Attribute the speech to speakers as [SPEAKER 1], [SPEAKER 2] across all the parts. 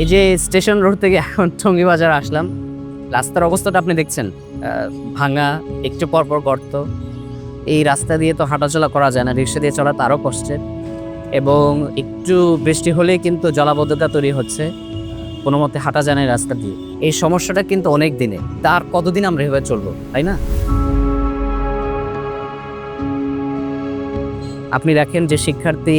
[SPEAKER 1] এই যে station road থেকে এখন টঙ্গী বাজার আসলাম, রাস্তার অবস্থাটা আপনি দেখছেন, ভাঙা, একটু পরপর গর্ত। এই রাস্তা দিয়ে তো হাঁটাচলা করা যায় না, রিক্সা দিয়ে চলা তারও কষ্টের। এবং একটু বৃষ্টি হলেই কিন্তু জলাবদ্ধতা তৈরি হচ্ছে, কোনো মতে হাঁটা যায় না এই রাস্তা দিয়ে। এই সমস্যাটা কিন্তু অনেক দিনে, তার কতদিন আমরা এভাবে চলবো, তাই না? আপনি দেখেন যে শিক্ষার্থী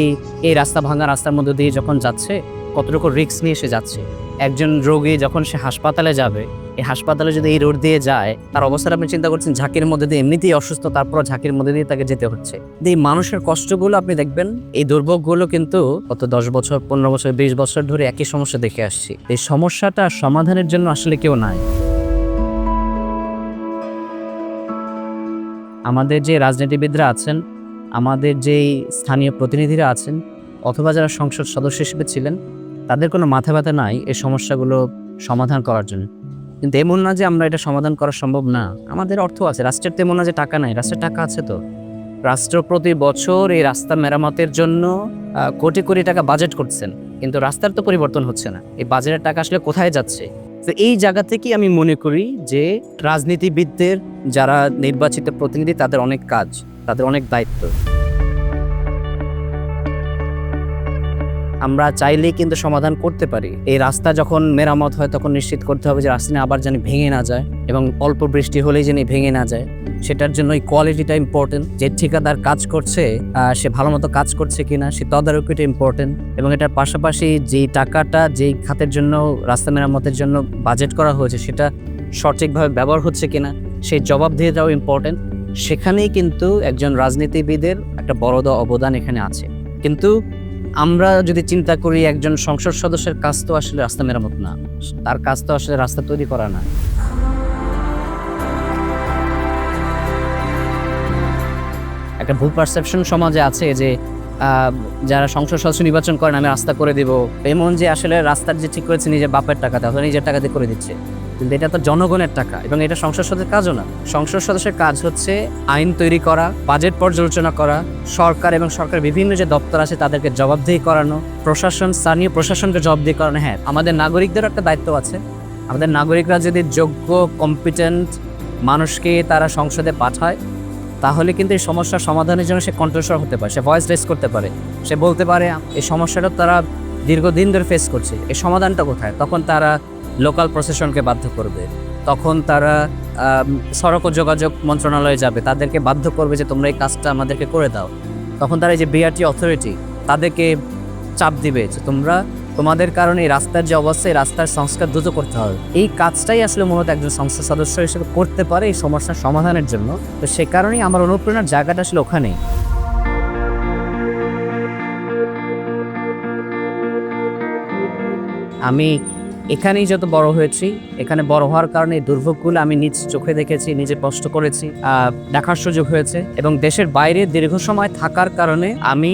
[SPEAKER 1] এই রাস্তা ভাঙা রাস্তার মধ্যে দিয়ে যখন যাচ্ছে, কতটুকু রিস্ক নিয়ে সে যাচ্ছে। একজন রোগী যখন সে হাসপাতালে যাবে, এই হাসপাতালে যদি এই রোড দিয়ে যায়, তার অবস্থাটা আপনি চিন্তা করছেন, ঝাঁকির মধ্যে দিয়ে এমনিতেই অসুস্থ, তারপর ঝাঁকির মধ্যে দিয়ে তাকে যেতে হচ্ছে। এই মানুষের কষ্টগুলো আপনি দেখবেন, এই দুর্ভোগগুলো কিন্তু গত 10 বছর, 15 বছর, 20 বছর ধরে একই সমস্যা দেখে আসছি। এই সমস্যাটা সমাধানের জন্য আসলে কেউ নাই। আমাদের যে রাজনীতিবিদরা আছেন, আমাদের যেই স্থানীয় প্রতিনিধিরা আছেন, অথবা যারা সংসদ সদস্য হিসেবে ছিলেন, তাদের কোনো মাথা ব্যথা নাই এই সমস্যাগুলো সমাধান করার জন্য। কিন্তু এমন না যে আমরা এটা সমাধান করা সম্ভব না। আমাদের অর্থ আছে, রাষ্ট্রের তেমন না যে টাকা নাই, রাষ্ট্রের টাকা আছে তো। রাষ্ট্র প্রতি বছর এই রাস্তা মেরামতের জন্য কোটি কোটি টাকা বাজেট করছেন, কিন্তু রাস্তার তো পরিবর্তন হচ্ছে না। এই বাজেটের টাকা আসলে কোথায় যাচ্ছে? তো এই জায়গা থেকেই আমি মনে করি যে রাজনীতিবিদদের, যারা নির্বাচিত প্রতিনিধি, তাদের অনেক কাজ, তাদের অনেক দায়িত্ব। আমরা চাইলেই কিন্তু সমাধান করতে পারি। এই রাস্তা যখন মেরামত হয়, তখন নিশ্চিত করতে হবে যে রাস্তা আবার যেন ভেঙে না যায়, এবং অল্প বৃষ্টি হলেই যেন ভেঙে না যায়। সেটার জন্য এই কোয়ালিটিটা ইম্পর্টেন্ট। যে ঠিকাদার কাজ করছে, সে ভালো মতো কাজ করছে কিনা, সে তদারকিটা ইম্পর্টেন্ট। এবং এটার পাশাপাশি যেই টাকাটা যেই খাতের জন্য, রাস্তা মেরামতের জন্য বাজেট করা হয়েছে, সেটা সঠিকভাবে ব্যবহার হচ্ছে কিনা, সেই জবাবদিহিতাও ইম্পর্টেন্ট। সেখানেই কিন্তু একজন রাজনীতিবিদের একটা বড় অবদান এখানে আছে। কিন্তু আমরা যদি চিন্তা করি, একজন সংসদ সদস্যের কাজ তো আসলে রাস্তা মেরামত না, তার কাজ তো আসলে রাস্তা তৈরি করা না। একটা ভুল পারসেপশন সমাজে আছে যে যারা সংসদ সদস্য নির্বাচন করেন, আমি রাস্তা করে দিব, এমন যে আসলে রাস্তার যে ঠিক করেছে নিজের বাপের টাকাতে অথবা নিজের টাকা দিয়ে করে দিচ্ছে। কিন্তু এটা তো জনগণের টাকা, এবং এটা সংসদ সদস্যের কাজও না। সংসদ সদস্যের কাজ হচ্ছে আইন তৈরি করা, বাজেট পর্যালোচনা করা, সরকার এবং সরকার বিভিন্ন যে দপ্তর আছে তাদেরকে জবাবদিহি করানো, প্রশাসন, স্থানীয় প্রশাসনকে জবাবদিহি করানো। হ্যাঁ, আমাদের নাগরিকদেরও একটা দায়িত্ব আছে। আমাদের নাগরিকরা যদি যোগ্য, কম্পিটেন্ট মানুষকে তারা সংসদে পাঠায়, তাহলে কিন্তু এই সমস্যার সমাধানের জন্য সে কণ্ঠস্বর হতে পারে, সে ভয়েস রেজ করতে পারে, সে বলতে পারে এই সমস্যাটা তারা দীর্ঘদিন ধরে ফেস করছে, এই সমাধানটা কোথায়। তখন তারা লোকাল প্রশাসনকে বাধ্য করবে, তখন তারা সড়ক ও যোগাযোগ মন্ত্রণালয়ে যাবে, তাদেরকে বাধ্য করবে যে তোমরা এই কাজটা আমাদেরকে করে দাও। তখন তারা এই যে বিআরটি অথরিটি, তাদেরকে চাপ দিবে যে তোমাদের কারণে এই রাস্তার যে অবস্থা, এই রাস্তার সংস্কার দ্রুত করতে হবে। এই কাজটাই আসলে মূলত একজন সংসদ সদস্য হিসেবে করতে পারে এই সমস্যার সমাধানের জন্য। তো সে কারণেই আমার অনুপ্রেরণার জায়গাটা আসলে ওখানেই। আমি এখানেই যত বড় হয়েছি, এখানে বড় হওয়ার কারণে এই দুর্ভোগগুলো আমি নিজ চোখে দেখেছি, নিজে কষ্ট করেছি, দেখার সুযোগ হয়েছে। এবং দেশের বাইরে দীর্ঘ সময় থাকার কারণে আমি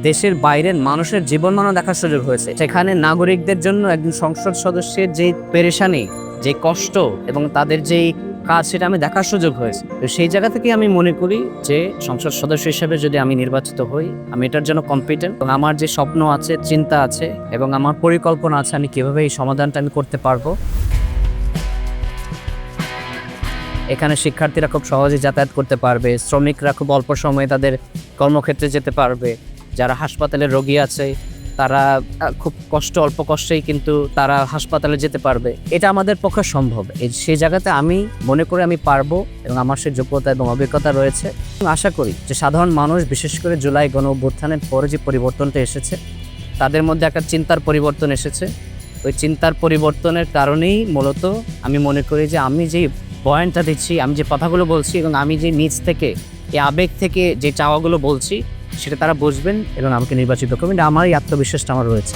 [SPEAKER 1] দেশের বাইরের মানুষের জীবনমানও দেখার সুযোগ হয়েছে। সেখানে নাগরিকদের জন্য একজন সংসদ সদস্যের যে পেরেশানি, যে কষ্ট এবং তাদের যেই কাজ, সেটা আমি দেখার সুযোগ হয়েছে। তো সেই জায়গা থেকে আমি মনে করি যে সংসদ সদস্য হিসেবে যদি আমি নির্বাচিত হই, আমি এটার জন্য কম্পিটেন্ট। এবং আমার যে স্বপ্ন আছে, চিন্তা আছে এবং আমার পরিকল্পনা আছে, আমি কীভাবে এই সমাধানটা আমি করতে পারবো। এখানে শিক্ষার্থীরা খুব সহজে যাতায়াত করতে পারবে, শ্রমিকরা খুব অল্প সময়ে তাদের কর্মক্ষেত্রে যেতে পারবে, যারা হাসপাতালে রোগী আছে তারা খুব অল্প কষ্টেই কিন্তু তারা হাসপাতালে যেতে পারবে। এটা আমাদের পক্ষে সম্ভব। সেই জায়গাতে আমি মনে করি আমি পারবো, এবং আমার সেই যোগ্যতা এবং অভিজ্ঞতা রয়েছে। আশা করি যে সাধারণ মানুষ, বিশেষ করে জুলাই গণ অভ্যুত্থানের পরে যে পরিবর্তনটা এসেছে, তাদের মধ্যে একটা চিন্তার পরিবর্তন এসেছে। ওই চিন্তার পরিবর্তনের কারণেই মূলত আমি মনে করি যে আমি যে বয়ানটা দিচ্ছি, আমি যে কথাগুলো বলছি, এবং আমি যে নিজ থেকে, এই আবেগ থেকে যে চাওয়াগুলো বলছি, সেটা তারা বুঝবেন এবং আমাকে নির্বাচিত করবেন। আমার এই আত্মবিশ্বাসটা আমার রয়েছে।